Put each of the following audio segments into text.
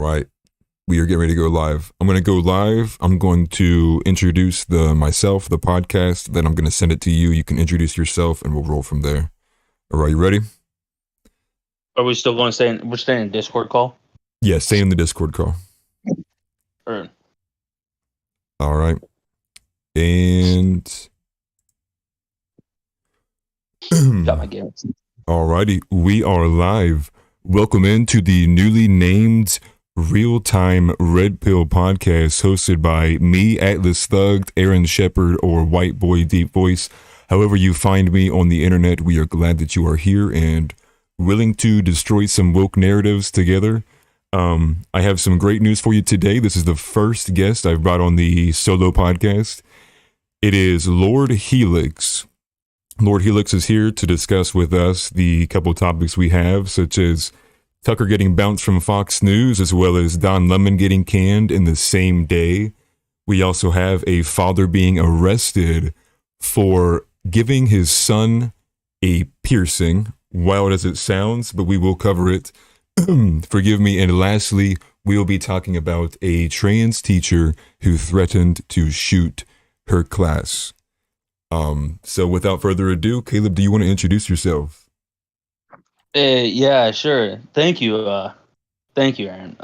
Right. We are getting ready to go live. I'm going to go live. I'm going to introduce myself, the podcast. Then I'm going to send it to you. You can introduce yourself, and we'll roll from there. All right, you ready? Are we still going to stay in? We're staying in Discord call. Yeah, stay in the Discord call. Or All right. And got my game. alrighty, we are live. Welcome into the newly named Real-Time Red Pill podcast hosted by me, Atlas Thugged, Aaron Shepard, or White Boy Deep Voice. However you find me on the internet, we are glad that you are here and willing to destroy some woke narratives together. I have some great news for you today. This is the first guest I've brought on the solo podcast. It is Lord Helix. Lord Helix is here to discuss with us the couple topics we have, such as Tucker getting bounced from Fox News, as well as Don Lemon getting canned in the same day. We also have a father being arrested for giving his son a piercing, wild as it sounds, but we will cover it. Forgive me. And lastly, we'll be talking about a trans teacher who threatened to shoot her class. So without further ado, Caleb, do you want to introduce yourself? Yeah, sure. Thank you. Thank you, Aaron.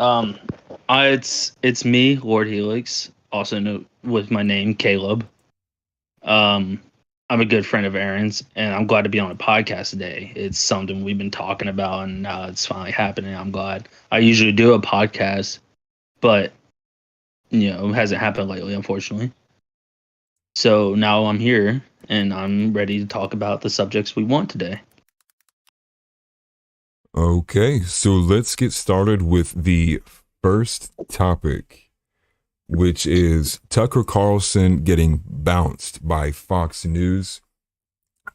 It's me, Lord Helix, also known with my name Caleb. I'm a good friend of Aaron's, and I'm glad to be on a podcast today. It's something we've been talking about, and now it's finally happening. I'm glad. I usually do a podcast, but it hasn't happened lately, unfortunately. So now I'm here, and I'm ready to talk about the subjects we want today. Okay, so let's get started with the first topic, which is Tucker Carlson getting bounced by Fox News.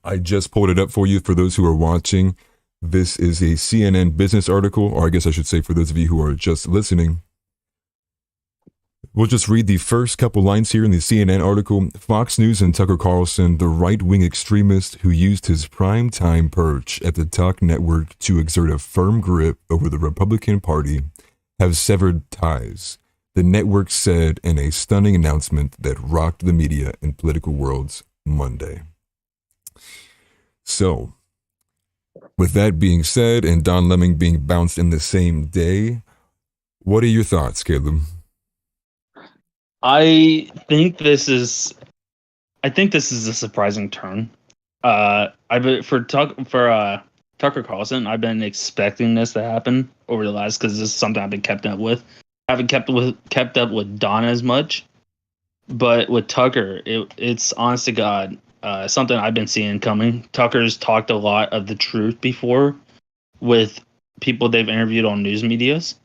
I just pulled it up for you for those who are watching. This is a CNN business article, or I guess I should say for those of you who are just listening. We'll just read the first couple lines here in the CNN article. Fox News and Tucker Carlson, the right-wing extremist who used his prime-time perch at the talk network to exert a firm grip over the Republican Party, have severed ties, the network said in a stunning announcement that rocked the media and political worlds Monday. So, with that being said, and Don Lemon being bounced in the same day, what are your thoughts, Caleb? I think this is a surprising turn. For Tucker Carlson, I've been expecting this to happen over the last, because this is something I've been kept up with. I haven't kept up with Don as much, but with Tucker, it's honest to God something I've been seeing coming. Tucker's talked a lot of the truth before with people they've interviewed on news medias.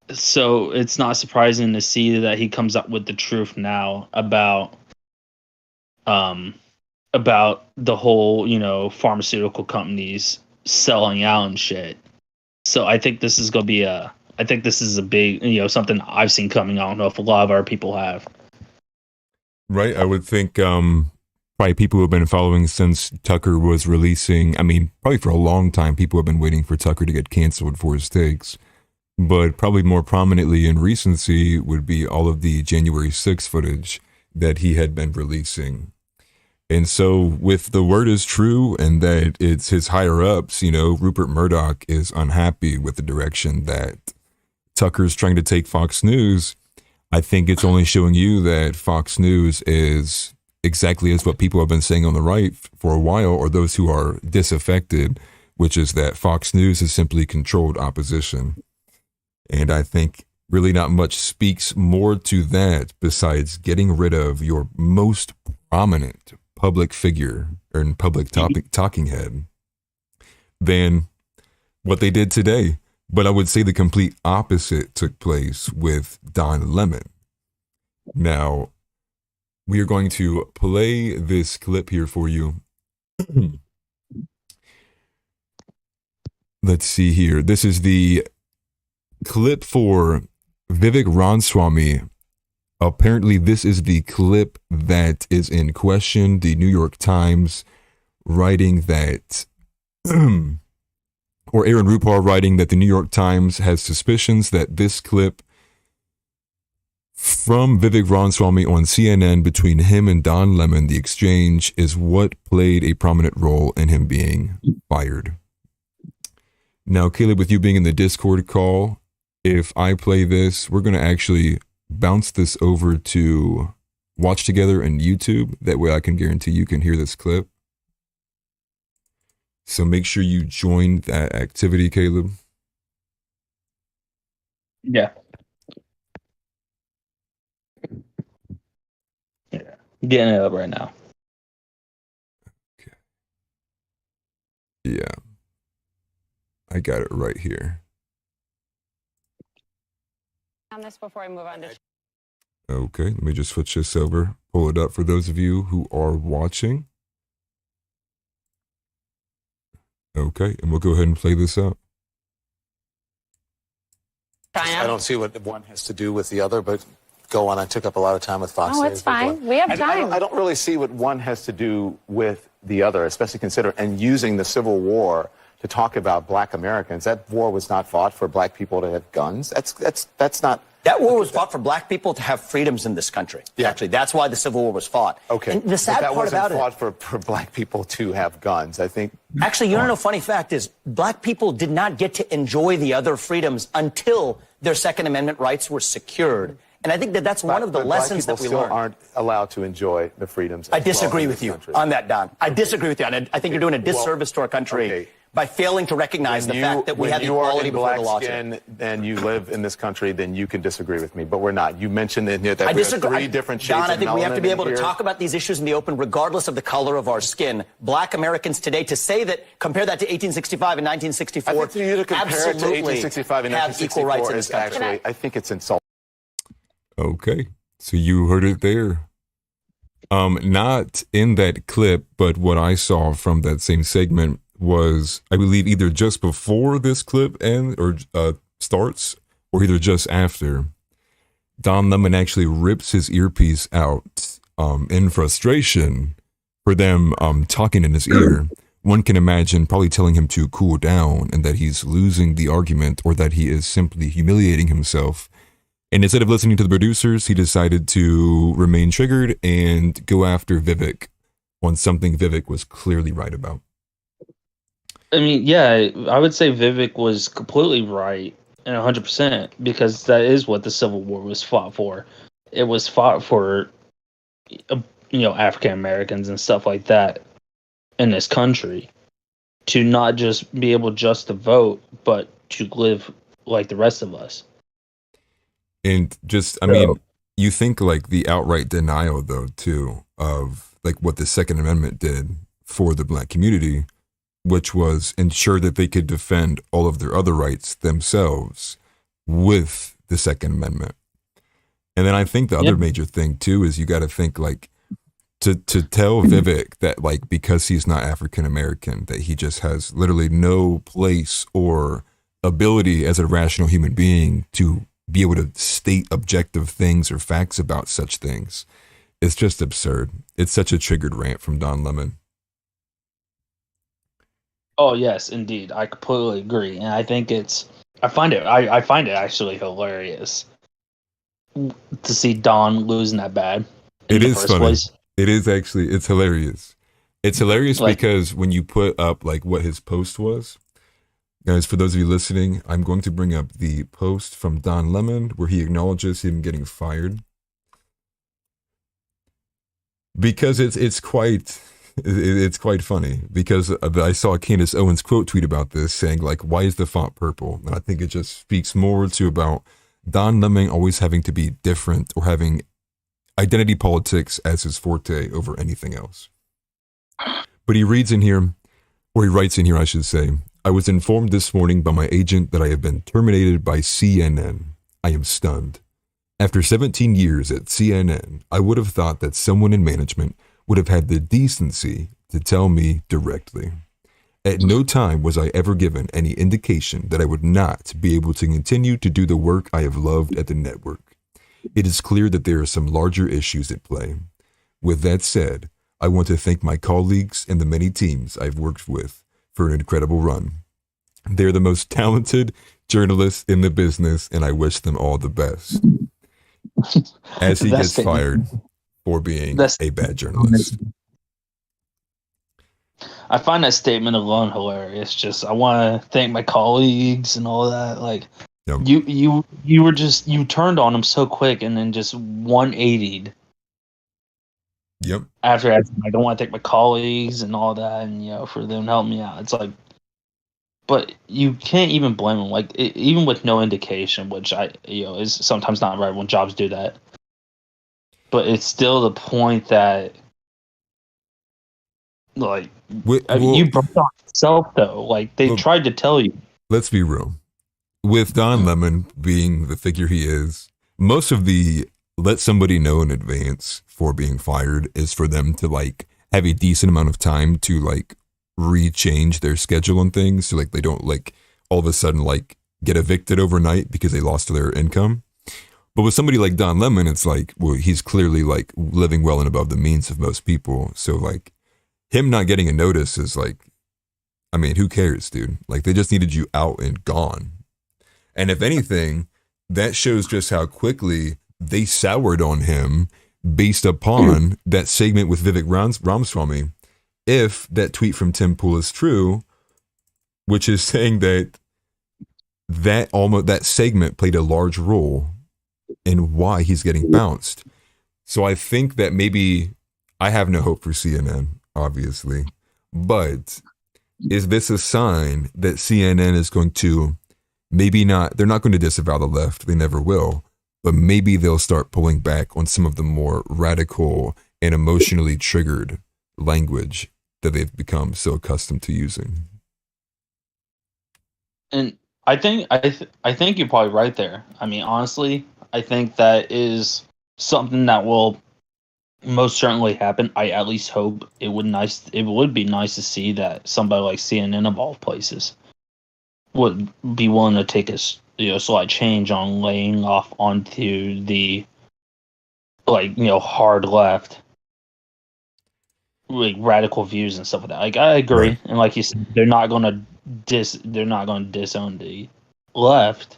So it's not surprising to see that he comes up with the truth now about the whole, pharmaceutical companies selling out and shit. So I think this is gonna be a big, something I've seen coming. I don't know if a lot of our people have. Right, I would think probably people who have been following since Tucker was releasing, probably for a long time, people have been waiting for Tucker to get canceled for his takes. But probably more prominently in recency would be all of the January 6th footage that he had been releasing. And so with the word is true and that it's his higher ups, Rupert Murdoch is unhappy with the direction that Tucker's trying to take Fox News. I think it's only showing you that Fox News is exactly as what people have been saying on the right for a while, or those who are disaffected, which is that Fox News is simply controlled opposition. And I think really not much speaks more to that besides getting rid of your most prominent public figure or public talking head than what they did today. But I would say the complete opposite took place with Don Lemon. Now, we are going to play this clip here for you. Let's see here. This is the clip for Vivek Ramaswamy. Apparently, this is the clip that is in question. The New York Times writing that or Aaron Rupar writing that the New York Times has suspicions that this clip from Vivek Ramaswamy on CNN between him and Don Lemon, the exchange, is what played a prominent role in him being fired. Now, Caleb, with you being in the Discord call, if I play this, we're going to actually bounce this over to Watch Together and YouTube. That way I can guarantee you can hear this clip. So make sure you join that activity, Caleb. Yeah. Getting it up right now. Okay. Yeah. I got it right here. On this before I move on to. Okay, let me just switch this over. Pull it up for those of you who are watching. Okay, and we'll go ahead and play this up. I don't see what one has to do with the other, but go on. I took up a lot of time with Fox. Oh, it's fine. We have time. I don't really see what one has to do with the other, especially consider and using the Civil War to talk about Black Americans. That war was not fought for Black people to have guns. That's not. That war was fought for Black people to have freedoms in this country. Yeah. Actually, that's why the Civil War was fought. Okay. And the sad but that part wasn't about fought for Black people to have guns. I think. Actually, you know, funny fact is, Black people did not get to enjoy the other freedoms until their Second Amendment rights were secured. And I think that that's one of the lessons that we learned. Black people still aren't allowed to enjoy the freedoms. I disagree with you on that, Don. I disagree with you. And I think you're doing a disservice to our country by failing to recognize the fact that we have equality before the law. When you are in black skin and you live in this country, then you can disagree with me. But we're not. You mentioned in here that we have three different shades of melanin. Don, I think we have to be able to talk about these issues in the open regardless of the color of our skin. Black Americans today, to say that, compare that to 1865 and 1964, I think for you to compare it to 1865 and 1964 have equal rights in this country. Actually, I think it's insulting. Okay, so you heard it there. Not in that clip, but what I saw from that same segment was, I believe, either just before this clip starts, or either just after. Don Lemon actually rips his earpiece out in frustration for them talking in his ear. One can imagine probably telling him to cool down and that he's losing the argument or that he is simply humiliating himself. And instead of listening to the producers, he decided to remain triggered and go after Vivek on something Vivek was clearly right about. I mean, yeah, I would say Vivek was completely right and 100% because that is what the Civil War was fought for. It was fought for, African Americans and stuff like that in this country to not just be able just to vote, but to live like the rest of us. And just, I mean, you think like the outright denial, though, too, of like what the Second Amendment did for the Black community, which was ensure that they could defend all of their other rights themselves with the Second Amendment. And then I think the other major thing, too, is you got to think like to tell Vivek that like because he's not African American, that he just has literally no place or ability as a rational human being to be able to state objective things or facts about such things. It's just absurd. It's such a triggered rant from Don Lemon. Oh yes, indeed. I completely agree. And I think I find it actually hilarious to see Don losing that bad. It is funny. Place. It is actually, it's hilarious. It's hilarious because when you put up like what his post was, guys, for those of you listening, I'm going to bring up the post from Don Lemon where he acknowledges him getting fired. Because it's quite funny because I saw Candace Owens quote tweet about this saying like, why is the font purple? And I think it just speaks more to about Don Lemon always having to be different or having identity politics as his forte over anything else. But he writes in here, I should say, I was informed this morning by my agent that I have been terminated by CNN. I am stunned. After 17 years at CNN, I would have thought that someone in management would have had the decency to tell me directly. At no time was I ever given any indication that I would not be able to continue to do the work I have loved at the network. It is clear that there are some larger issues at play. With that said, I want to thank my colleagues and the many teams I've worked with for an incredible run. They're the most talented journalists in the business, and I wish them all the best. As he gets fired for being a bad journalist. I find that statement alone hilarious. Just I want to thank my colleagues and all that. Like Yep. you were just you turned on him so quick and then just 180'd. Yep. After I don't want to thank my colleagues and all that, and for them to help me out. It's like, but you can't even blame him. Like even with no indication, which is sometimes not right when jobs do that. But it's still the point that, like, you brought it on yourself though. Like they tried to tell you. Let's be real. With Don Lemon being the figure he is, most of the let somebody know in advance for being fired is for them to like have a decent amount of time to like rechange their schedule and things. So like they don't like all of a sudden like get evicted overnight because they lost their income. But with somebody like Don Lemon, it's like, well, he's clearly like living well and above the means of most people. So like him not getting a notice is like, I mean, who cares, dude? Like they just needed you out and gone. And if anything, that shows just how quickly they soured on him based upon that segment with Vivek Ramaswamy. If that tweet from Tim Pool is true, which is saying that segment played a large role in why he's getting bounced. So I think that maybe I have no hope for CNN, obviously, but is this a sign that CNN is going to they're not going to disavow the left, they never will, but maybe they'll start pulling back on some of the more radical and emotionally triggered language that they've become so accustomed to using. And I think you're probably right there. I mean, honestly, I think that is something that will most certainly happen. I at least hope it would be nice to see that somebody like CNN of all places would be willing to take a slight change on laying off onto the hard left, like radical views and stuff like that. Like I agree, right. And like you said, they're not going to disown the left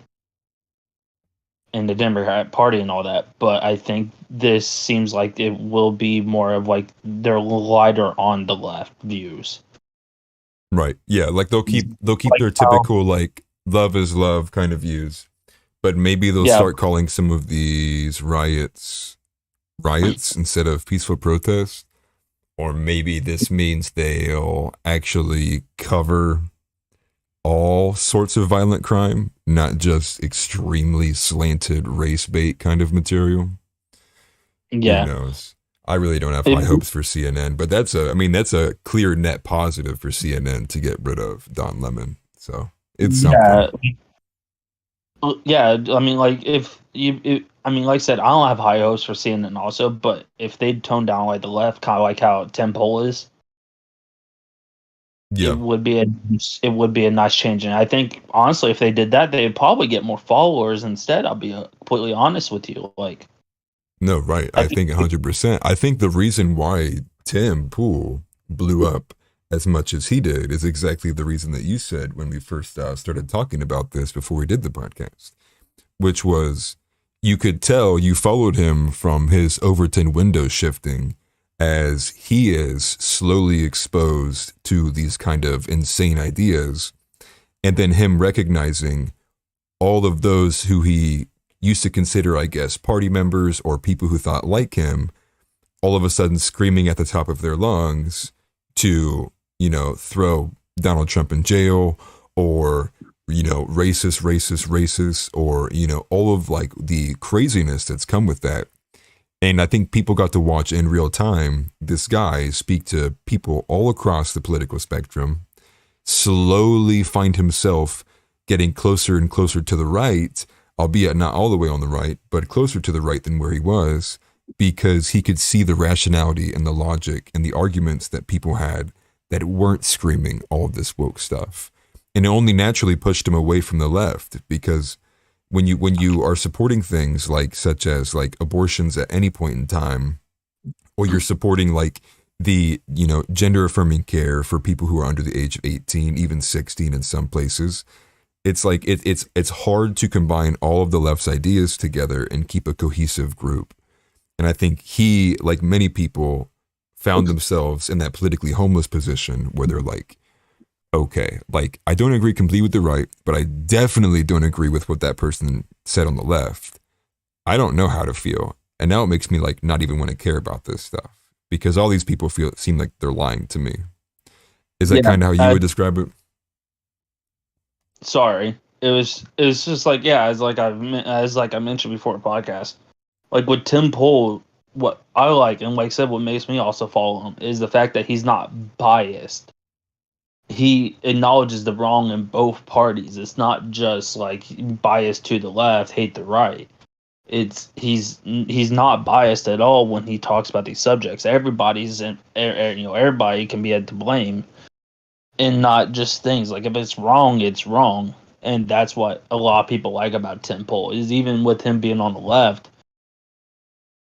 and the Democrat Party and all that. But I think this seems like it will be more of like they're lighter on the left views. Right. Yeah. Like they'll keep their typical like love is love kind of views, but maybe they'll start calling some of these riots instead of peaceful protests. Or maybe this means they'll actually cover all sorts of violent crime, not just extremely slanted race bait kind of material. Yeah. Who knows? I really don't have high hopes for CNN, but that's a clear net positive for CNN to get rid of Don Lemon. So it's something. Yeah. I mean, like like I said, I don't have high hopes for CNN also, but if they'd tone down like the left, kind of like how Tim Pool is, it would be a nice change. And I think honestly, if they did that, they'd probably get more followers instead. I'll be completely honest with you. Like, no, right. I think 100%. I think the reason why Tim Pool blew up as much as he did is exactly the reason that you said when we first started talking about this before we did the podcast, which was you could tell you followed him from his Overton window shifting as he is slowly exposed to these kind of insane ideas, and then him recognizing all of those who he used to consider, I guess, party members or people who thought like him, all of a sudden screaming at the top of their lungs to, throw Donald Trump in jail or, racist, or, all of like the craziness that's come with that. And I think people got to watch in real time this guy speak to people all across the political spectrum, slowly find himself getting closer and closer to the right, albeit not all the way on the right, but closer to the right than where he was, because he could see the rationality and the logic and the arguments that people had that weren't screaming all of this woke stuff. And it only naturally pushed him away from the left, because when you are supporting things like such as like abortions at any point in time, or you're supporting like the, you know, gender affirming care for people who are under the age of 18, even 16 in some places. It's like it's hard to combine all of the left's ideas together and keep a cohesive group. And I think he, like many people, found themselves in that politically homeless position where they're like, okay, like I don't agree completely with the right, but I definitely don't agree with what that person said on the left. I don't know how to feel. And now it makes me like not even want to care about this stuff because all these people seem like they're lying to me. Is that kind of how you would describe it? Sorry, it was just like, yeah, as I mentioned before the podcast, like with Tim Pool, what I like, and like I said, what makes me also follow him is the fact that he's not biased. He acknowledges the wrong in both parties. It's not just like biased to the left, hate the right. He's not biased at all when he talks about these subjects. Everybody can be to blame, and not just things like if it's wrong, it's wrong. And that's what a lot of people like about Tim Pool is even with him being on the left,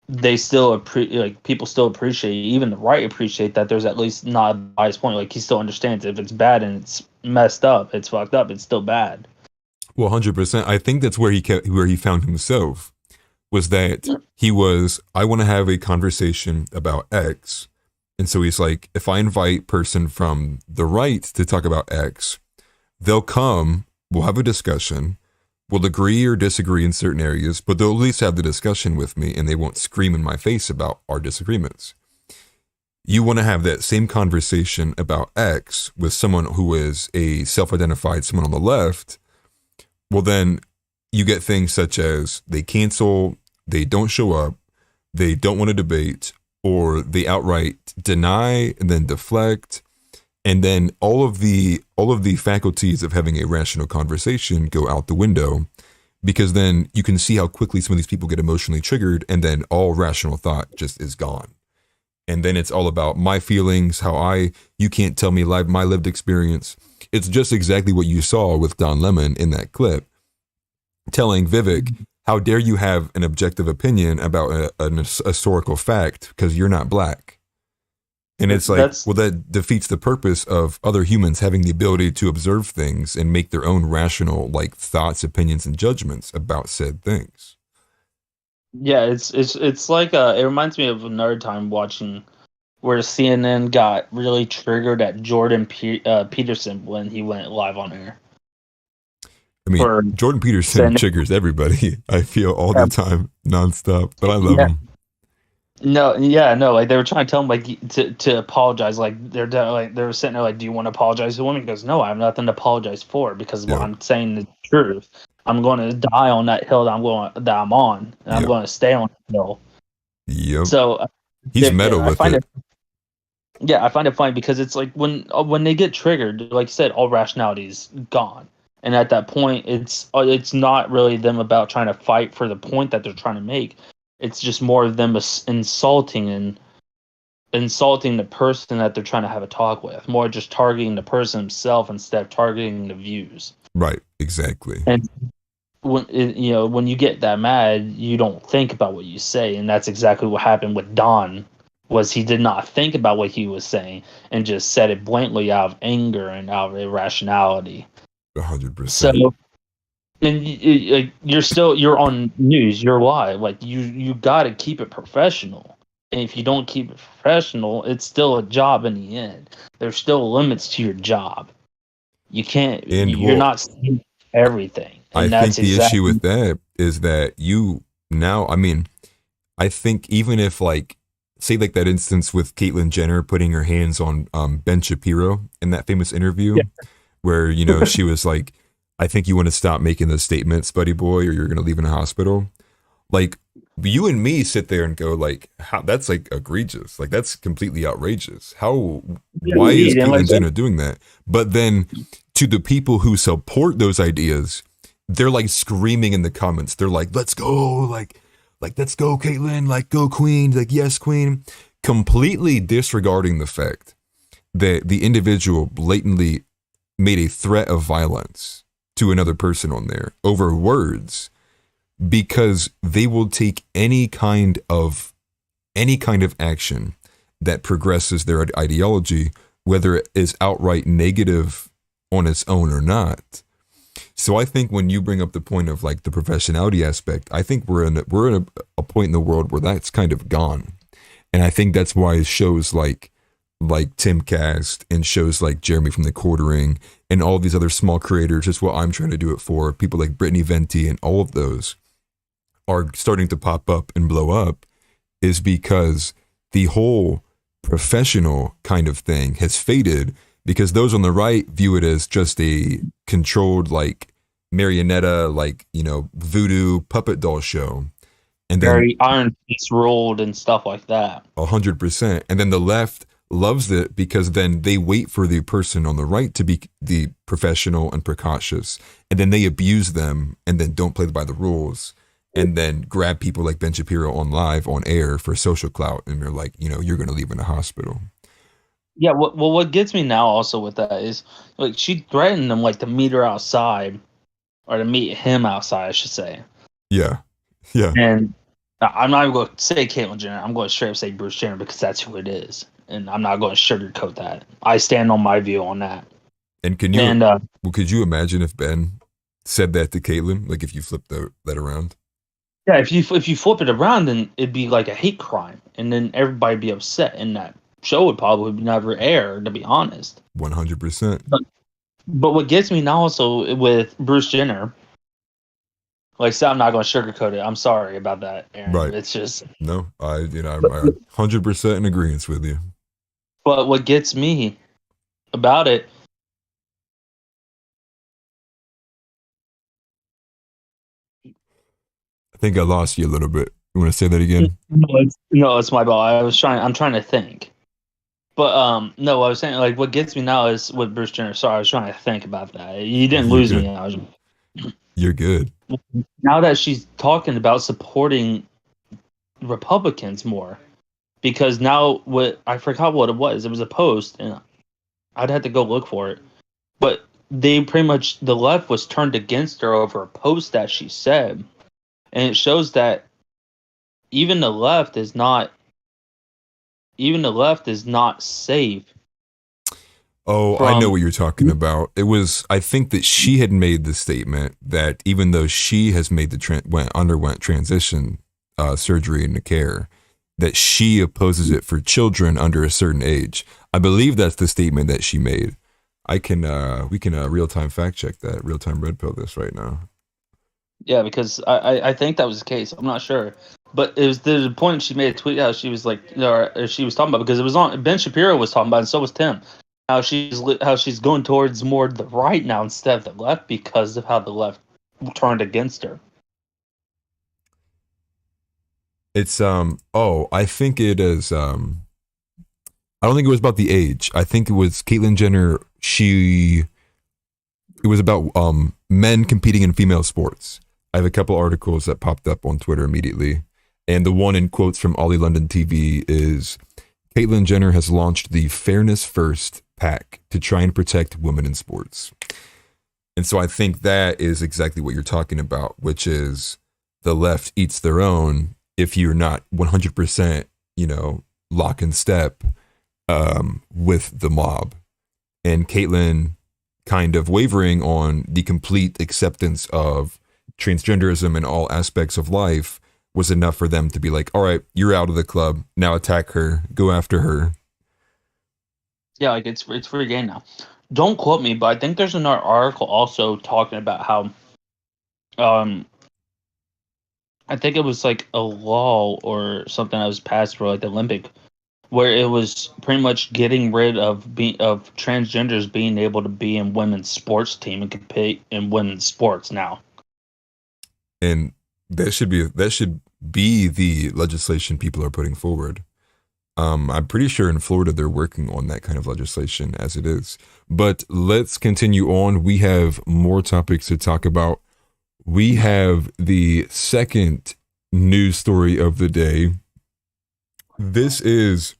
they still people still appreciate, even the right appreciate that there's at least not a biased point. Like he still understands if it's bad and it's messed up, it's fucked up, it's still bad. Well, 100%. I think that's where he found himself, was that he was, I want to have a conversation about X. And so he's like, if I invite person from the right to talk about X, they'll come, we'll have a discussion, we'll agree or disagree in certain areas, but they'll at least have the discussion with me and they won't scream in my face about our disagreements. You want to have that same conversation about X with someone who is a self-identified someone on the left, well then you get things such as they cancel, they don't show up, they don't want to debate, or they outright deny and then deflect, and then all of the faculties of having a rational conversation go out the window, because then you can see how quickly some of these people get emotionally triggered, and then all rational thought just is gone. And then it's all about my feelings, you can't tell me my lived experience. It's just exactly what you saw with Don Lemon in that clip, telling Vivek, how dare you have an objective opinion about an historical fact because you're not black. And it's like, well, that defeats the purpose of other humans having the ability to observe things and make their own rational like thoughts, opinions, and judgments about said things. Yeah, it's like it reminds me of another time watching where CNN got really triggered at Jordan Peterson when he went live on air. I mean, Jordan Peterson triggers everybody, I feel, all the time, nonstop, but I love him. No, like they were trying to tell him like to apologize, like they were sitting there like, do you want to apologize to the woman? He goes, no, I have nothing to apologize for because what I'm saying is the truth. I'm going to die on that hill that I'm on, and I'm going to stay on the hill. Yep. So he's metal with it. I find it funny because it's like when they get triggered, like you said, all rationality is gone. And at that point, it's not really them about trying to fight for the point that they're trying to make. It's just more of them insulting the person that they're trying to have a talk with. More just targeting the person himself instead of targeting the views. Right, exactly. And when you get that mad, you don't think about what you say, and that's exactly what happened with Don. Was he did not think about what he was saying and just said it blatantly out of anger and out of irrationality. 100%. So, and you're on news, you're live. Like you got to keep it professional. And if you don't keep it professional, it's still a job in the end. There's still limits to your job. You can't. You're not seeing everything. And I think the issue with that is that I think even if like, say like that instance with Caitlyn Jenner putting her hands on Ben Shapiro in that famous interview. Yeah. Where, she was like, I think you want to stop making those statements, buddy boy, or you're going to leave in a hospital. Like, you and me sit there and go, like, how that's like egregious. Like, that's completely outrageous. Why is Caitlyn Jenner doing that? But then to the people who support those ideas, they're like screaming in the comments. They're like, let's go, like let's go, Caitlyn, like, go, queen, like, yes, queen. Completely disregarding the fact that the individual blatantly made a threat of violence to another person on there over words, because they will take any kind of action that progresses their ideology, whether it is outright negative on its own or not. So I think when you bring up the point of like the professionality aspect, I think we're in a point in the world where that's kind of gone. And I think that's why shows like Timcast and shows like Jeremy from the Quartering and all these other small creators, just what I'm trying to do it for, people like Brittany Venti and all of those are starting to pop up and blow up, is because the whole professional kind of thing has faded, because those on the right view it as just a controlled like marionette, like, you know, voodoo puppet doll show. And then Very Iron Fist rolled and stuff like that. 100%. And then the left loves it because then they wait for the person on the right to be the professional and precautious. And then they abuse them and then don't play by the rules. And then grab people like Ben Shapiro on live, on air for social clout. And they're like, you know, you're going to leave in a hospital. Yeah, what gets me now also with that is, like, she threatened them, like, to meet her outside, or to meet him outside, I should say. Yeah. Yeah. And I'm not even going to say Caitlyn Jenner. I'm going to straight up say Bruce Jenner, because that's who it is. And I'm not going to sugarcoat that. I stand on my view on that. And could you imagine if Ben said that to Caitlyn? Like if you flipped that around? Yeah, if you flip it around, then it'd be like a hate crime, and then everybody'd be upset, and that show would probably never air, to be honest. 100%. But what gets me now also with Bruce Jenner, like I said, I'm not going to sugarcoat it. I'm sorry about that, Aaron. Right. It's just... No, I'm 100% in agreement with you. But what gets me about it... I think I lost you a little bit. You want to say that again? No, it's my fault. I'm trying to think. But no, I was saying, like, what gets me now is with Bruce Jenner. Sorry, I was trying to think about that. You didn't lose me. You're good. Now that she's talking about supporting Republicans more, because now I forgot what it was. It was a post, and I'd have to go look for it. But they pretty much, the left was turned against her over a post that she said, and it shows that even the left is not safe. Oh, I know what you're talking about. It was, I think that she had made the statement that even though she has made underwent transition surgery into care, that she opposes it for children under a certain age. I believe that's the statement that she made. We can real-time fact check that, real-time red pill this right now. Yeah, because I think that was the case. I'm not sure. But it was the point she made a tweet how she was like, she was talking about, because it was on, Ben Shapiro was talking about it, and so was Tim. How she's going towards more the right now instead of the left because of how the left turned against her. It's I think it is I don't think it was about the age. I think it was Caitlyn Jenner. It was about men competing in female sports. I have a couple articles that popped up on Twitter immediately. And the one in quotes from Ollie London TV is, Caitlyn Jenner has launched the Fairness First PAC to try and protect women in sports. And so I think that is exactly what you're talking about, which is the left eats their own if you're not 100%, lock and step with the mob. And Caitlyn kind of wavering on the complete acceptance of transgenderism in all aspects of life was enough for them to be like, all right, you're out of the club. Now attack her. Go after her. Yeah, like it's free game now. Don't quote me, but I think there's another article also talking about how I think it was like a law or something that was passed for like the Olympic, where it was pretty much getting rid of transgenders being able to be in women's sports team and compete in women's sports now. And that should be the legislation people are putting forward. I'm pretty sure in Florida they're working on that kind of legislation as it is. But let's continue on. We have more topics to talk about. We have the second news story of the day. This is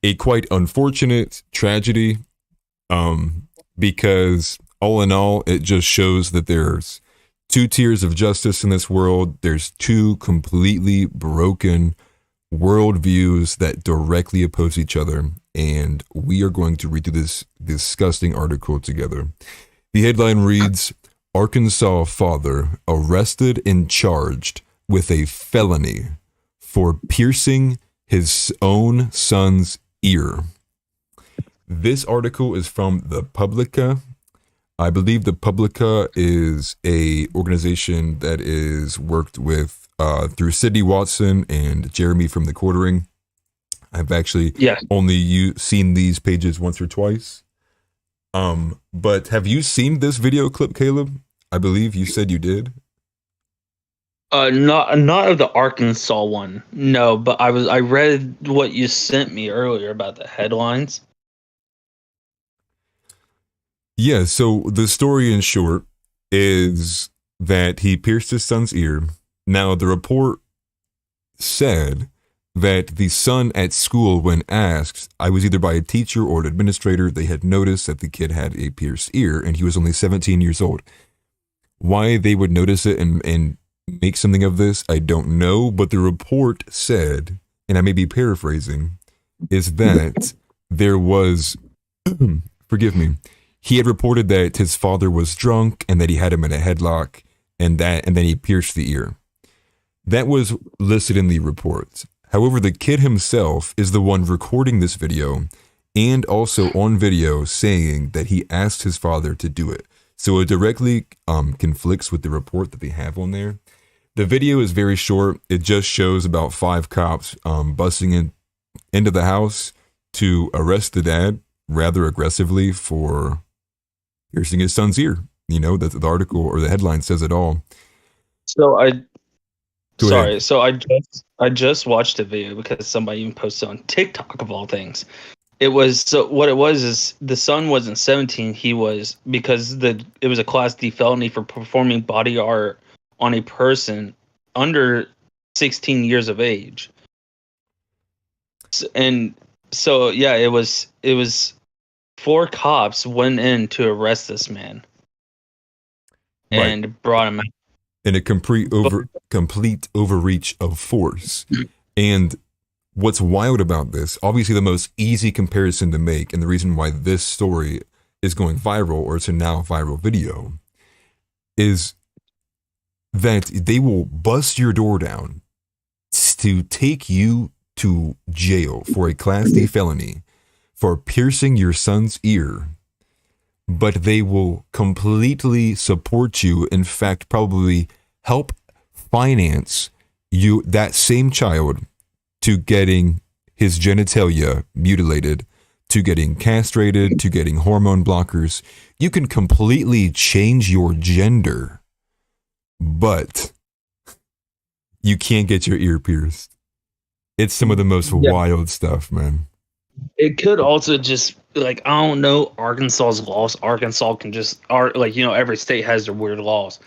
a quite unfortunate tragedy, because all in all, it just shows that there's two tiers of justice in this world. There's two completely broken worldviews that directly oppose each other, and we are going to read through this disgusting article together. The headline reads, Arkansas father arrested and charged with a felony for piercing his own son's ear. This article is from the Publica. I believe the Publica is a organization that is worked with through Sydney Watson and Jeremy from the Quartering. I've actually only seen these pages once or twice. But have you seen this video clip, Caleb? I believe you said you did. Not of the Arkansas one. No, but I read what you sent me earlier about the headlines. Yeah, so the story in short is that he pierced his son's ear. Now, the report said that the son at school, when asked, I was either by a teacher or an administrator, they had noticed that the kid had a pierced ear, and he was only 17 years old. Why they would notice it and make something of this, I don't know, but the report said, and I may be paraphrasing, is that there was, forgive me, he had reported that his father was drunk and that he had him in a headlock and then he pierced the ear. That was listed in the report. However, the kid himself is the one recording this video and also on video saying that he asked his father to do it. So it directly conflicts with the report that they have on there. The video is very short. It just shows about 5 cops busting into the house to arrest the dad rather aggressively for piercing his son's ear. You know, that the article or the headline says it all. So Go ahead. So I just watched a video because somebody even posted on TikTok of all things. It was what it was is the son wasn't 17. He was because it was a Class D felony for performing body art on a person under 16 years of age. And so yeah, it was 4 cops went in to arrest this man and brought him out. In a complete overreach of force. And what's wild about this, obviously the most easy comparison to make, and the reason why this story is going viral, or it's a now viral video, is that they will bust your door down to take you to jail for a Class D felony for piercing your son's ear, but they will completely support you. In fact, probably help finance you, that same child, to getting his genitalia mutilated, to getting castrated, to getting hormone blockers. You can completely change your gender, but you can't get your ear pierced. It's some of the most wild stuff, man. It could also just I don't know, Arkansas's laws. Arkansas can just every state has their weird laws.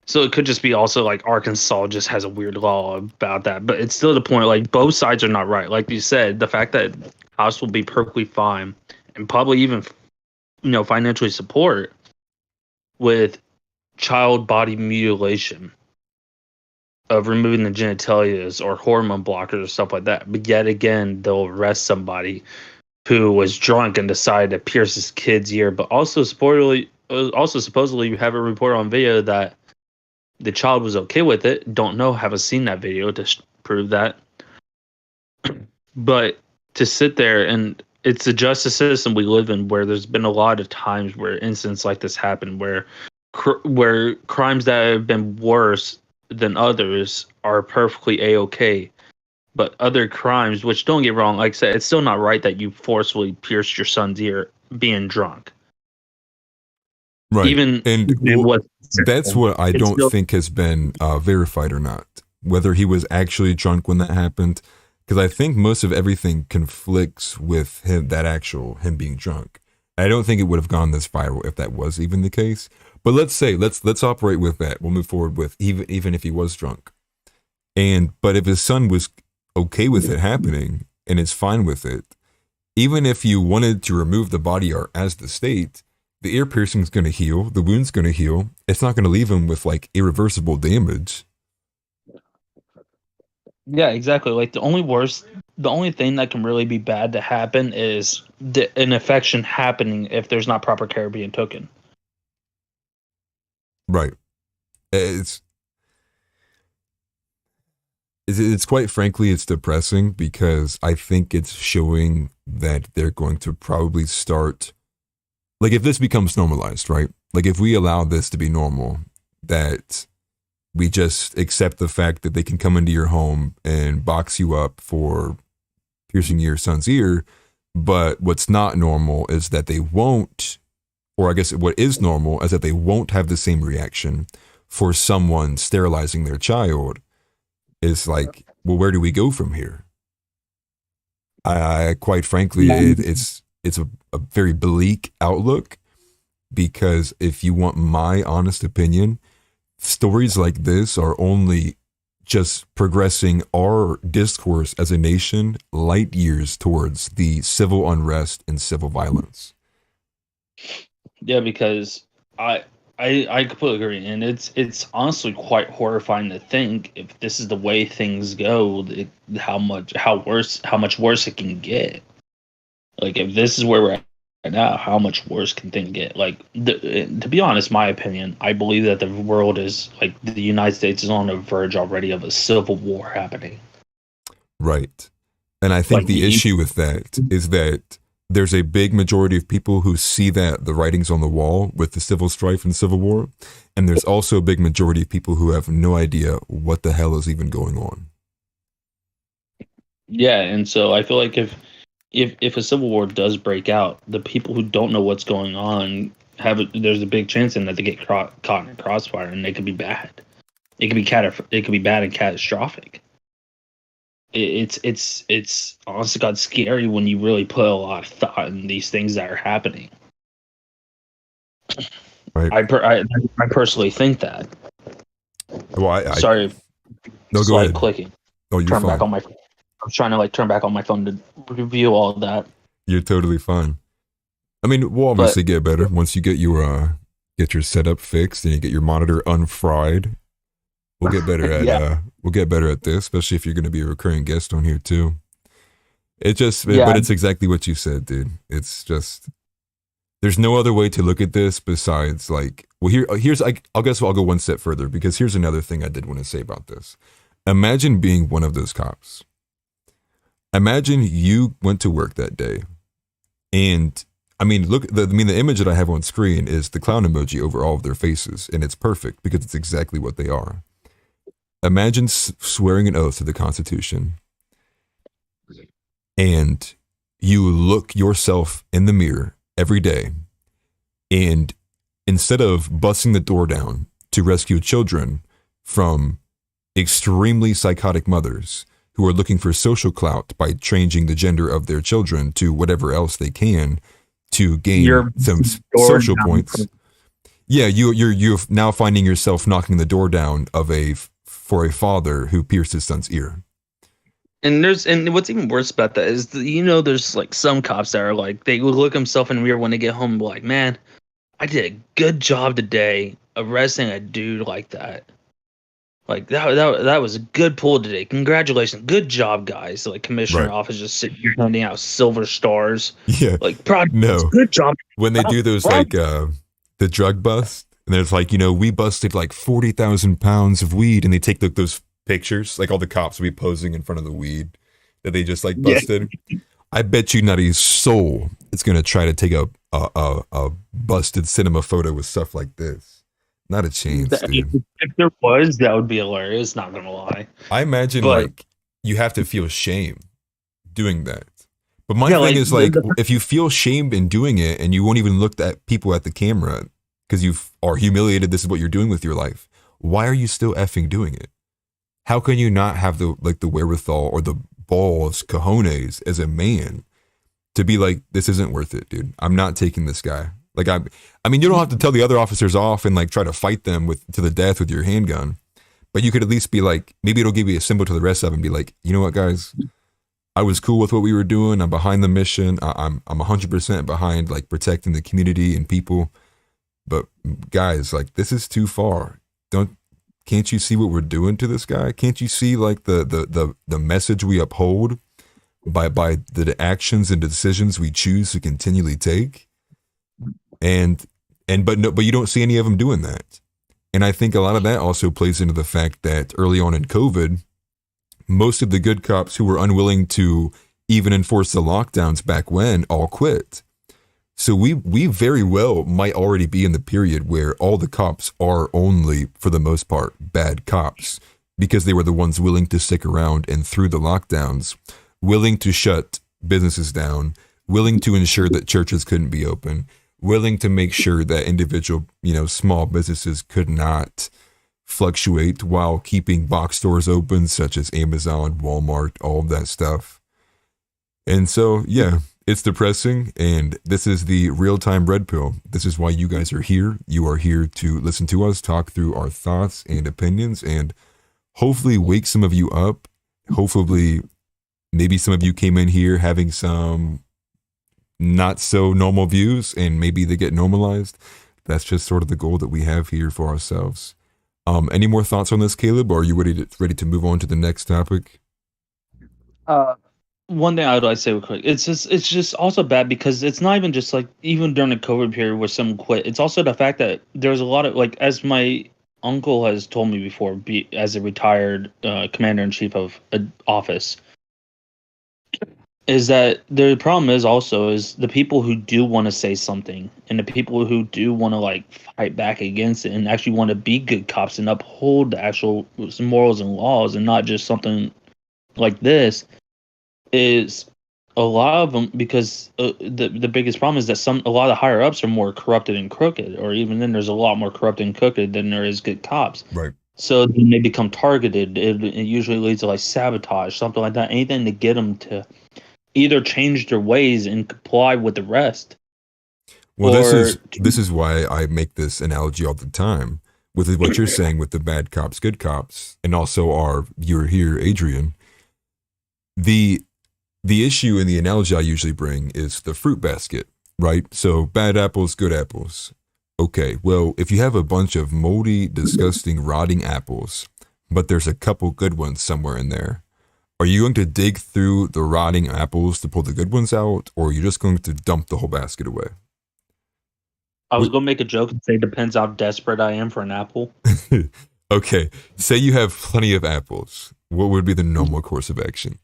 So it could just be also Arkansas just has a weird law about that. But it's still the point, both sides are not right. Like you said, the fact that House will be perfectly fine and probably even financially support with child body mutilation of removing the genitalias or hormone blockers or stuff like that. But yet again, they'll arrest somebody who was drunk and decided to pierce his kid's ear. But also supposedly you have a report on video that the child was okay with it. Don't know, haven't seen that video to prove that. But to sit there, and it's the justice system we live in where there's been a lot of times where incidents like this happen, where crimes that have been worse than others are perfectly A-okay. But other crimes, which don't get wrong, like I said, it's still not right that you forcefully pierced your son's ear being drunk. Right. Even that's what I don't think has been verified or not. Whether he was actually drunk when that happened, because I think most of everything conflicts with him being drunk. I don't think it would have gone this viral if that was even the case. But let's operate with that. We'll move forward with even if he was drunk. But if his son was okay with it happening and is fine with it, even if you wanted to remove the body art as the state, the ear piercing's going to heal, the wound's going to heal. It's not going to leave him with irreversible damage. Yeah, exactly. Like the only thing that can really be bad to happen is an infection happening if there's not proper care being taken. Right. It's quite frankly, it's depressing because I think it's showing that they're going to probably start, like if this becomes normalized, right? Like if we allow this to be normal, that we just accept the fact that they can come into your home and box you up for piercing your son's ear. But what's not normal is that they won't, or I guess what is normal is that they won't have the same reaction for someone sterilizing their child. Is like, well, where do we go from here? I quite frankly, it's a very bleak outlook, because if you want my honest opinion, stories like this are only just progressing our discourse as a nation light years towards the civil unrest and civil violence. Yeah, because I completely agree, and it's honestly quite horrifying to think if this is the way things go, how much worse it can get. Like if this is where we're at right now, how much worse can things get? Like to be honest, my opinion, I believe that the world is like the United States is on the verge already of a civil war happening. Right, and I think Like the issue with that is that there's a big majority of people who see that the writing's on the wall with the civil strife and civil war. And there's also a big majority of people who have no idea what the hell is even going on. Yeah, and so I feel like if a civil war does break out, the people who don't know what's going on there's a big chance in that they get caught in a crossfire, and they could be bad. It could be bad and catastrophic. It's honestly got scary when you really put a lot of thought in these things that are happening. Right. I personally think that. Well, Sorry. No, go ahead. Clicking. Oh, you're turn fine. back on my. I'm trying to turn back on my phone to review all of that. You're totally fine. I mean, we'll obviously get better once you get your setup fixed and you get your monitor unfried. We'll get better at we'll get better at this, especially if you're going to be a recurring guest on here too. But it's exactly what you said, dude. It's just there's no other way to look at this besides I'll guess I'll go one step further, because here's another thing I did want to say about this. Imagine being one of those cops. Imagine you went to work that day, and I mean, the image that I have on screen is the clown emoji over all of their faces, and it's perfect because it's exactly what they are. Imagine swearing an oath to the Constitution, and you look yourself in the mirror every day, and instead of busting the door down to rescue children from extremely psychotic mothers who are looking for social clout by changing the gender of their children to whatever else they can to gain some social points. Yeah, you're now finding yourself knocking the door down for a father who pierced his son's ear. And what's even worse about that is there's some cops that are they look themselves in the mirror when they get home and be like, man, I did a good job today arresting a dude like that. That was a good pull today. Congratulations, good job, guys. Commissioner office just sitting here handing out silver stars. Yeah, good job. When they do those the drug bust, and there's we busted 40,000 pounds of weed, and they take those pictures, all the cops will be posing in front of the weed that they just busted. Yeah. I bet you not a soul is gonna try to take a busted cinema photo with stuff like this. Not a chance, dude. If there was, that would be hilarious, not gonna lie. I imagine you have to feel shame doing that. But my thing is if you feel shamed in doing it and you won't even look at people at the camera because you are humiliated, this is what you're doing with your life, why are you still effing doing it? How can you not have the wherewithal or the balls, cojones as a man to be this isn't worth it, dude. I'm not taking this guy. I mean, you don't have to tell the other officers off and try to fight them to the death with your handgun, but you could at least be maybe it'll give you a symbol to the rest of them and be you know what, guys, I was cool with what we were doing. I'm behind the mission. I'm 100% behind protecting the community and people. But guys, this is too far. Can't you see what we're doing to this guy? Can't you see like the message we uphold by the actions and decisions we choose to continually take? But you don't see any of them doing that. And I think a lot of that also plays into the fact that early on in COVID, most of the good cops who were unwilling to even enforce the lockdowns back when all quit. So we very well might already be in the period where all the cops are only, for the most part, bad cops, because they were the ones willing to stick around and through the lockdowns, willing to shut businesses down, willing to ensure that churches couldn't be open, willing to make sure that individual, small businesses could not fluctuate while keeping box stores open, such as Amazon, Walmart, all of that stuff. And so, yeah, it's depressing, and this is the real-time red pill. This is why you guys are here. You are here to listen to us talk through our thoughts and opinions, and hopefully wake some of you up. Hopefully, maybe some of you came in here having some not so normal views, and maybe they get normalized. That's just sort of the goal that we have here for ourselves. Any more thoughts on this, Caleb? Or are you ready to move on to the next topic? One thing I would like to say real quick, it's just also bad because it's not even just like even during the COVID period where someone quit. It's also the fact that there's a lot of like, as my uncle has told me before, as a retired commander in chief of an office, is that the problem is the people who do want to say something and the people who do want to like fight back against it and actually want to be good cops and uphold the actual morals and laws and not just something like this. Is a lot of them, because the biggest problem is that a lot of the higher ups are more corrupted and crooked, or even then there's a lot more corrupted and crooked than there is good cops. Right. So then they become targeted. It usually leads to like sabotage, something like that. Anything to get them to either change their ways and comply with the rest. Well, this is why I make this analogy all the time with what you're saying with the bad cops, good cops, and also our viewer here, Adrian. The issue in the analogy I usually bring is the fruit basket, right? So bad apples, good apples. Okay, well, if you have a bunch of moldy, disgusting, rotting apples, but there's a couple good ones somewhere in there, are you going to dig through the rotting apples to pull the good ones out, or are you just going to dump the whole basket away? I was going to make a joke and say depends how desperate I am for an apple. Okay, say you have plenty of apples. What would be the normal course of action?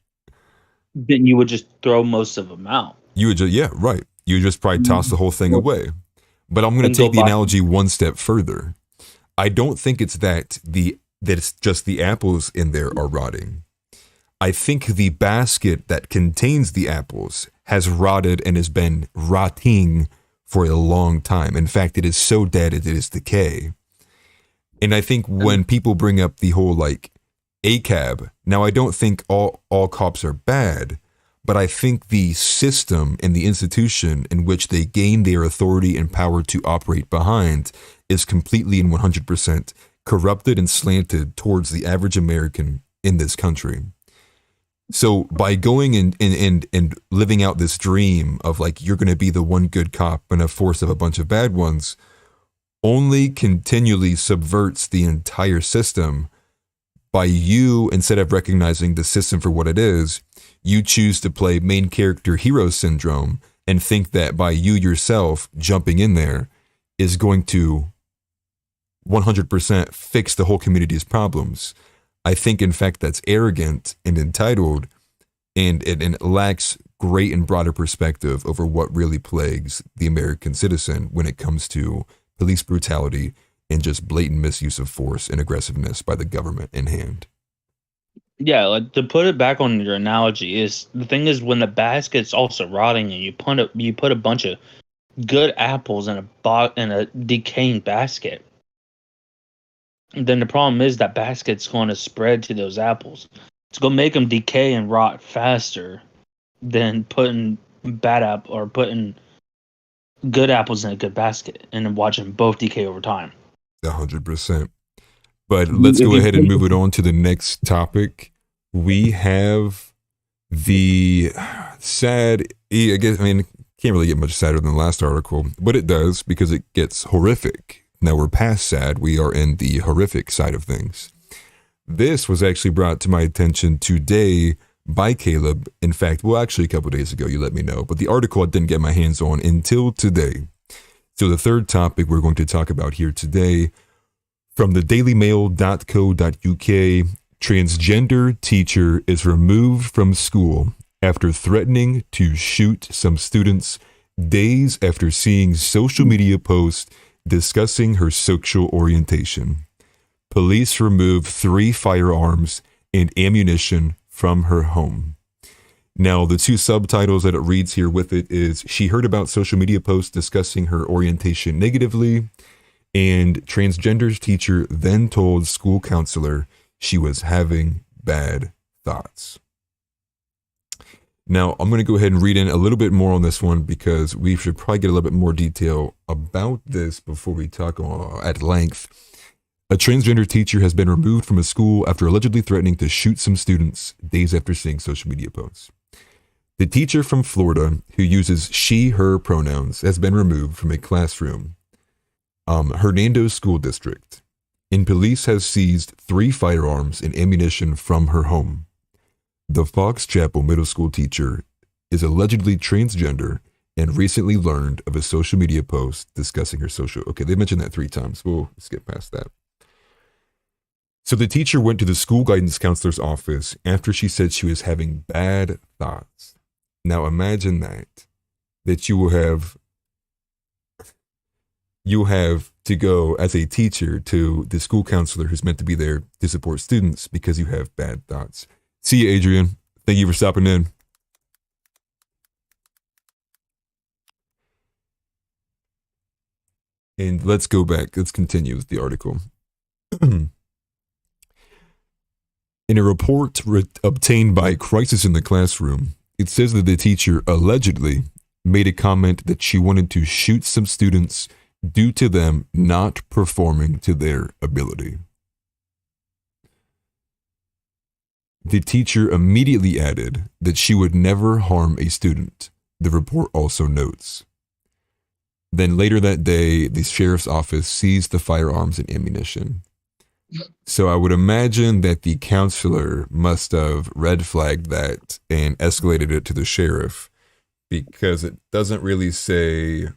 Then you would just throw most of them out. You would just, yeah, right. You would just probably toss the whole thing away. But I'm going to take the analogy one step further. I don't think it's that it's just the apples in there are rotting. I think the basket that contains the apples has rotted and has been rotting for a long time. In fact, it is so dead it is decay. And I think when people bring up the whole like ACAB, now I don't think all cops are bad, but I think the system and the institution in which they gain their authority and power to operate behind is completely and 100% corrupted and slanted towards the average American in this country. So by going and living out this dream of like you're going to be the one good cop and a force of a bunch of bad ones only continually subverts the entire system. By you, instead of recognizing the system for what it is, you choose to play main character hero syndrome and think that by you yourself jumping in there is going to 100% fix the whole community's problems. I think, in fact, that's arrogant and entitled, and it lacks great and broader perspective over what really plagues the American citizen when it comes to police brutality and just blatant misuse of force and aggressiveness by the government in hand. Yeah, like to put it back on your analogy is the thing is when the basket's also rotting and you put a bunch of good apples in a decaying basket, then the problem is that basket's going to spread to those apples. It's going to make them decay and rot faster than putting putting good apples in a good basket and then watching both decay over time. 100%. But let's go ahead and move it on to the next topic. We have the sad, I guess, I mean, can't really get much sadder than the last article, but it does because it gets horrific. Now we're past sad. We are in the horrific side of things. This was actually brought to my attention today by Caleb. In fact, well, actually a couple days ago, you let me know, but the article I didn't get my hands on until today. So the third topic we're going to talk about here today, from the dailymail.co.uk, transgender teacher is removed from school after threatening to shoot some students days after seeing social media posts discussing her sexual orientation. Police removed 3 firearms and ammunition from her home. Now, the 2 subtitles that it reads here with it is, she heard about social media posts discussing her orientation negatively, and transgender's teacher then told school counselor she was having bad thoughts. Now, I'm going to go ahead and read in a little bit more on this one because we should probably get a little bit more detail about this before we talk at length. A transgender teacher has been removed from a school after allegedly threatening to shoot some students days after seeing social media posts. The teacher from Florida, who uses she, her pronouns, has been removed from a classroom, Hernando School District, and police has seized 3 firearms and ammunition from her home. The Fox Chapel Middle School teacher is allegedly transgender and recently learned of a social media post discussing her social... Okay, they mentioned that 3 times. We'll skip past that. So the teacher went to the school guidance counselor's office after she said she was having bad thoughts. Now imagine that you'll have to go as a teacher to the school counselor who's meant to be there to support students because you have bad thoughts. See you, Adrian. Thank you for stopping in. And let's go back. Let's continue with the article. In a report obtained by Crisis in the Classroom, it says that the teacher allegedly made a comment that she wanted to shoot some students due to them not performing to their ability. The teacher immediately added that she would never harm a student, the report also notes. Then later that day, the sheriff's office seized the firearms and ammunition. So I would imagine that the counselor must have red flagged that and escalated it to the sheriff, because it doesn't really say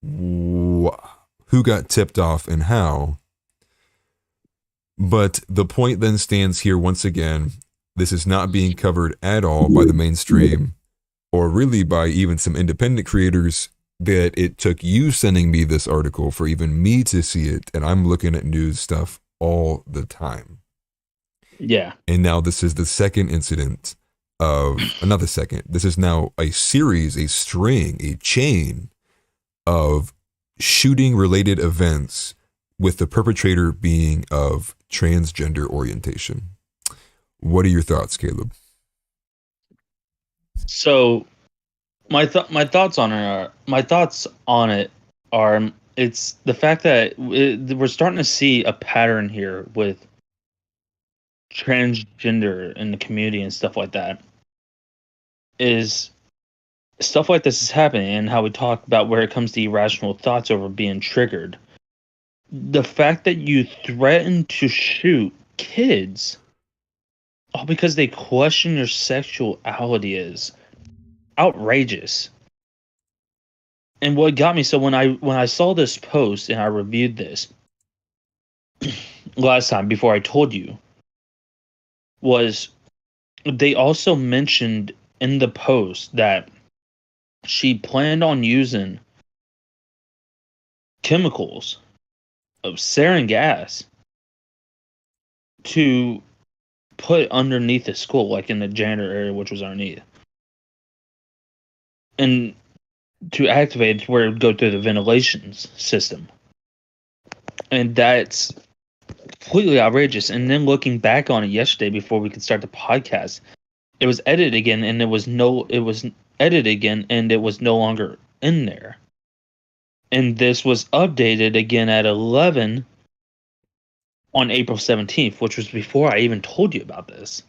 who got tipped off and how. But the point then stands here once again. This is not being covered at all by the mainstream, or really by even some independent creators, that it took you sending me this article for even me to see it, and I'm looking at news stuff all the time. Yeah. And now this is the second incident of, another second, this is now a series, a string, a chain of shooting related events with the perpetrator being of transgender orientation. What are your thoughts, Caleb? So, my thoughts on it are it's the fact that we're starting to see a pattern here with transgender in the community and stuff like that. Is stuff like this is happening, and how we talk about where it comes to irrational thoughts over being triggered. The fact that you threaten to shoot kids all because they question your sexuality is outrageous. And what got me, so when I saw this post and I reviewed this last time before I told you, was they also mentioned in the post that she planned on using chemicals of sarin gas to put underneath the school, like in the janitor area, which was underneath, and to activate where it would go through the ventilation system. And that's completely outrageous. And then looking back on it yesterday before we could start the podcast, it was edited again, and it was edited again, and it was no longer in there. And this was updated again at 11 on April 17th, which was before I even told you about this.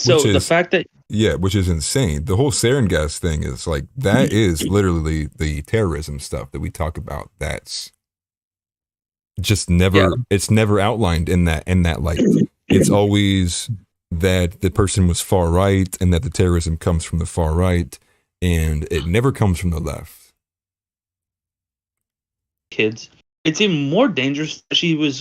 So the fact that... Yeah, which is insane. The whole sarin gas thing is like, that is literally the terrorism stuff that we talk about. That's just never. Yeah. It's never outlined in that light. It's always that the person was far right and that the terrorism comes from the far right, and it never comes from the left. Kids. It's even more dangerous that she was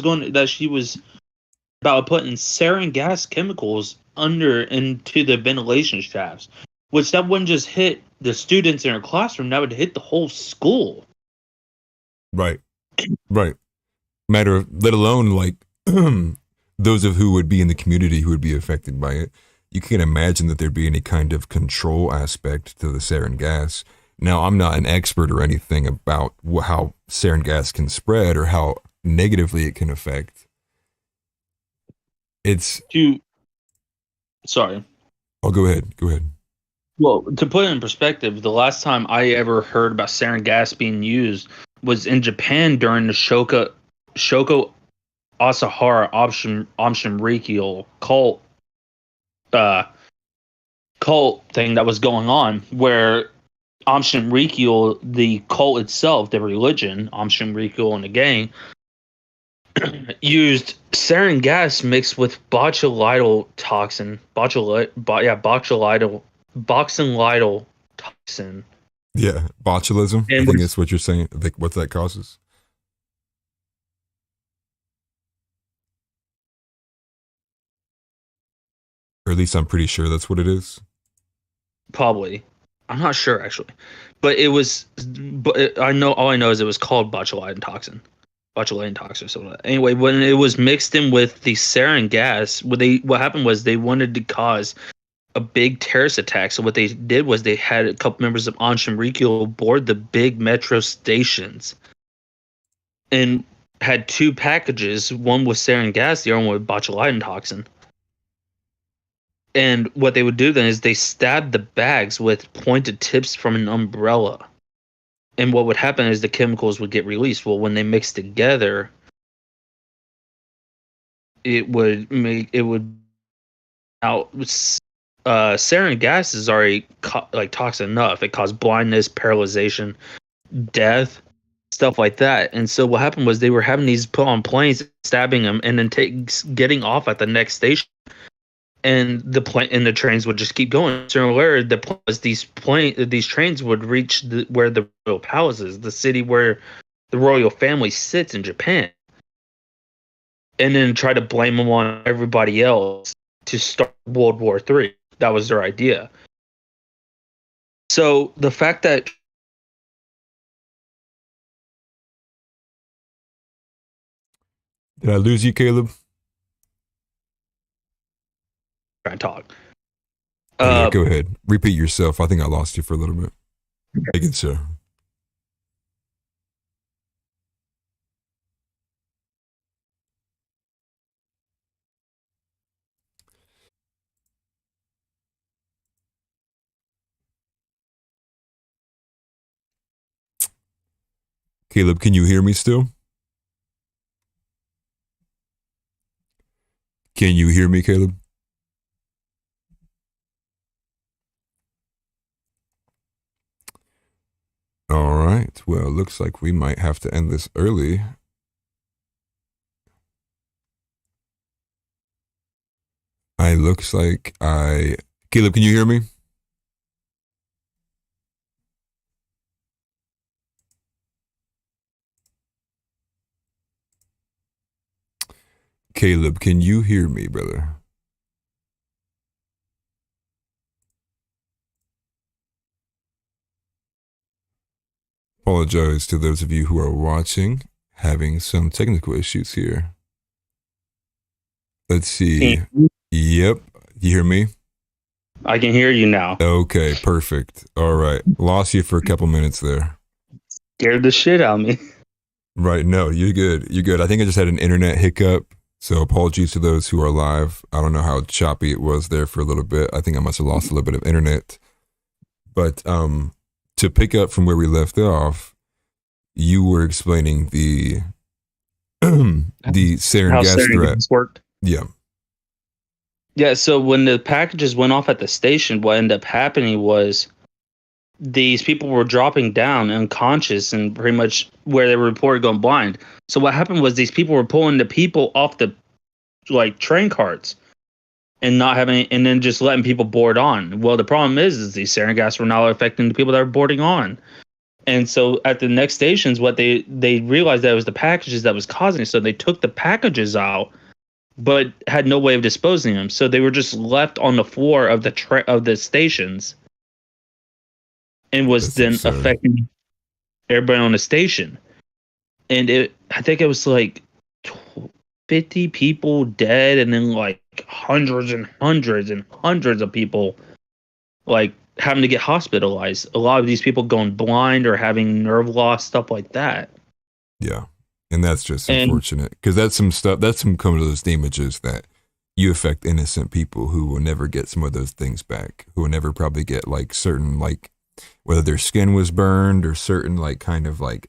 about putting sarin gas chemicals into the ventilation shafts, which that wouldn't just hit the students in her classroom, that would hit the whole school. Right. Right. Let alone like those of who would be in the community who would be affected by it. You can't imagine that there'd be any kind of control aspect to the sarin gas. Now, I'm not an expert or anything about how sarin gas can spread or how negatively it can affect. Sorry. Oh, go ahead. Go ahead. Well, to put it in perspective, the last time I ever heard about sarin gas being used was in Japan during the Shoko Asahara Aum Shinrikyo cult thing that was going on, where Aum Shinrikyo, the cult itself, the religion, Aum Shinrikyo and the gang, used sarin gas mixed with botulinum toxin. Botulinum toxin. Yeah, botulism. I think that's what you're saying. Like, what that causes. Or at least I'm pretty sure that's what it is. Probably. I'm not sure actually, but it was. But I know all I know is it was called botulinum toxin or something. Anyway, when it was mixed in with the sarin gas, what happened was they wanted to cause a big terrorist attack. So what they did was they had a couple members of Aum Shinrikyo board the big metro stations, and had two packages. One with sarin gas, the other one with botulinum toxin. And what they would do then is they stabbed the bags with pointed tips from an umbrella. And what would happen is the chemicals would get released. Well, when they mixed together, sarin gas is already toxic enough. It caused blindness, paralyzation, death, stuff like that. And so what happened was they were having these put on planes, stabbing them, and then getting off at the next station. And the trains would just keep going. So where the point was, these trains would reach where the royal palace is, the city where the royal family sits in Japan, and then try to blame them on everybody else to start World War III. That was their idea. So the fact that did I lose you, Caleb? try and talk. Yeah, go ahead. Repeat yourself. I think I lost you for a little bit. Make it so. Caleb, can you hear me still? Can you hear me, Caleb? All right. Well, it looks like we might have to end this early. Caleb, can you hear me? Caleb, can you hear me, brother? Apologize to those of you who are watching, having some technical issues here. Let's see. Yep. You hear me? I can hear you now. Okay, perfect. All right. Lost you for a couple minutes there. Scared the shit out of me. Right. No, you're good. You're good. I think I just had an internet hiccup. So apologies to those who are live. I don't know how choppy it was there for a little bit. I think I must have lost a little bit of internet. But to pick up from where we left off, you were explaining the sarin How gas sarin threat. gas worked. Yeah. Yeah, so when the packages went off at the station, what ended up happening was these people were dropping down unconscious and pretty much where they were reported going blind. So what happened was these people were pulling the people off the like train carts and not having, and then just letting people board on. Well, the problem is these sarin gas were not affecting the people that were boarding on. And so at the next stations, what they realized that it was the packages that was causing it. So they took the packages out, but had no way of disposing them. So they were just left on the floor of the stations, and was then affecting everybody on the station. And I think it was like 50 people dead, and then like hundreds and hundreds and hundreds of people like having to get hospitalized. A lot of these people going blind or having nerve loss, stuff like that. Yeah. And that's just unfortunate, because that's some of those damages that you affect innocent people who will never get some of those things back, who will never probably get like certain, like whether their skin was burned or certain like kind of like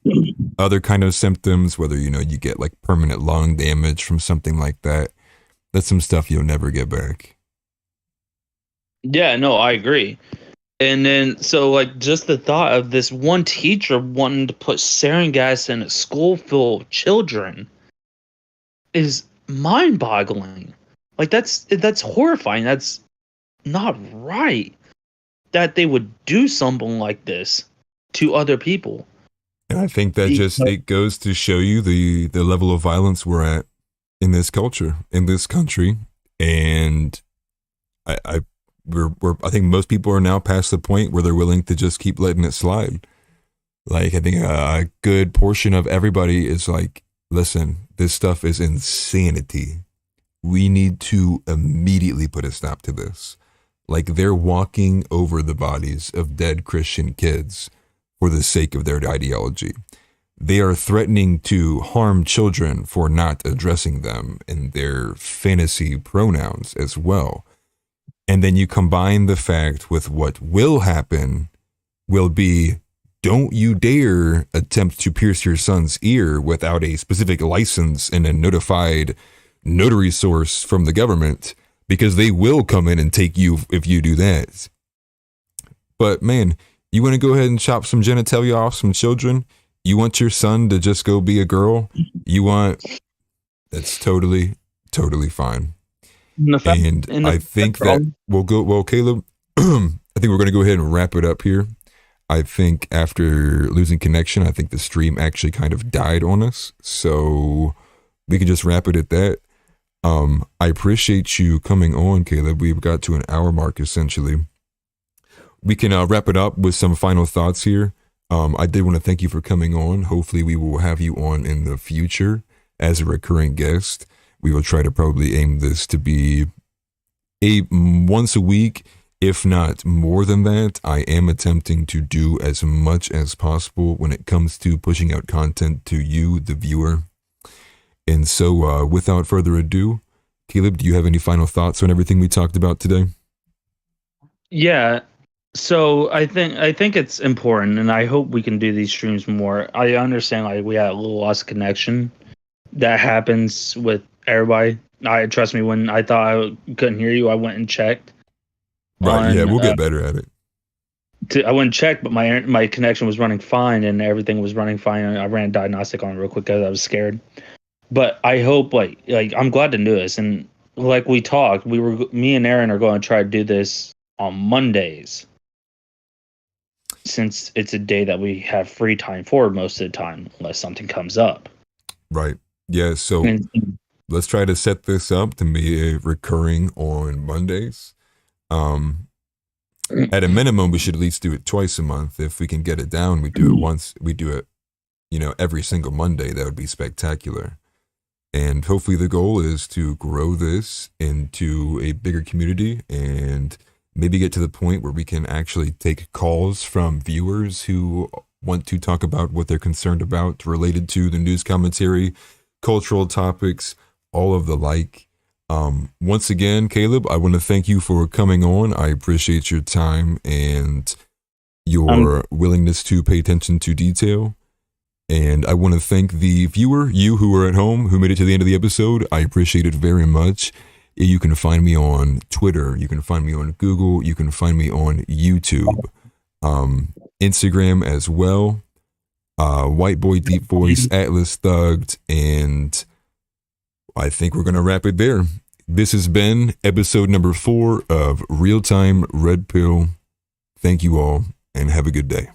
other kind of symptoms, whether, you know, you get like permanent lung damage from something like that. That's some stuff you'll never get back. Yeah, no, I agree. And then, so like just the thought of this one teacher wanting to put sarin gas in a school full of children is mind-boggling. Like that's horrifying. That's not right that they would do something like this to other people. And I think that it goes to show you the level of violence we're at in this culture, in this country. And I think most people are now past the point where they're willing to just keep letting it slide. Like, I think a good portion of everybody is like, listen, this stuff is insanity. We need to immediately put a stop to this. Like, they're walking over the bodies of dead Christian kids for the sake of their ideology. They are threatening to harm children for not addressing them in their fantasy pronouns as well. And then you combine the fact with what will happen will be, don't you dare attempt to pierce your son's ear without a specific license and a notified notary source from the government, because they will come in and take you if you do that. But man, you want to go ahead and chop some genitalia off some children? You want your son to just go be a girl? That's totally fine. And I think that we'll go, well, Caleb, I think we're going to go ahead and wrap it up here. I think after losing connection, I think the stream actually kind of died on us. So we can just wrap it at that. I appreciate you coming on, Caleb. We've got to an hour mark, essentially. We can wrap it up with some final thoughts here. I did want to thank you for coming on. Hopefully we will have you on in the future as a recurring guest. We will try to probably aim this to be once a week, if not more than that. I am attempting to do as much as possible when it comes to pushing out content to you, the viewer. And so without further ado, Caleb, do you have any final thoughts on everything we talked about today? Yeah. So I think it's important, and I hope we can do these streams more. I understand like we had a little lost connection. That happens with everybody. Trust me, when I thought I couldn't hear you, I went and checked. Right, yeah, we'll get better at it. I went and checked, but my connection was running fine and everything was running fine. I ran a diagnostic on it real quick because I was scared. But I hope like I'm glad to do this, and like we talked, me and Aaron are going to try to do this on Mondays, since it's a day that we have free time for most of the time, unless something comes up. Right. Yeah, so let's try to set this up to be recurring on Mondays. At a minimum, we should at least do it twice a month. If we can get it down, we do it once. We do it, every single Monday. That would be spectacular. And hopefully the goal is to grow this into a bigger community and maybe get to the point where we can actually take calls from viewers who want to talk about what they're concerned about related to the news commentary, cultural topics, all of the like. Once again, Caleb, I want to thank you for coming on. I appreciate your time and your willingness to pay attention to detail. And I want to thank the viewer, you who are at home, who made it to the end of the episode. I appreciate it very much. You can find me on Twitter. You can find me on Google. You can find me on YouTube. Instagram as well. White Boy Deep Voice, Atlas Thugged, and I think we're going to wrap it there. This has been episode number 4 of Real Time Red Pill. Thank you all, and have a good day.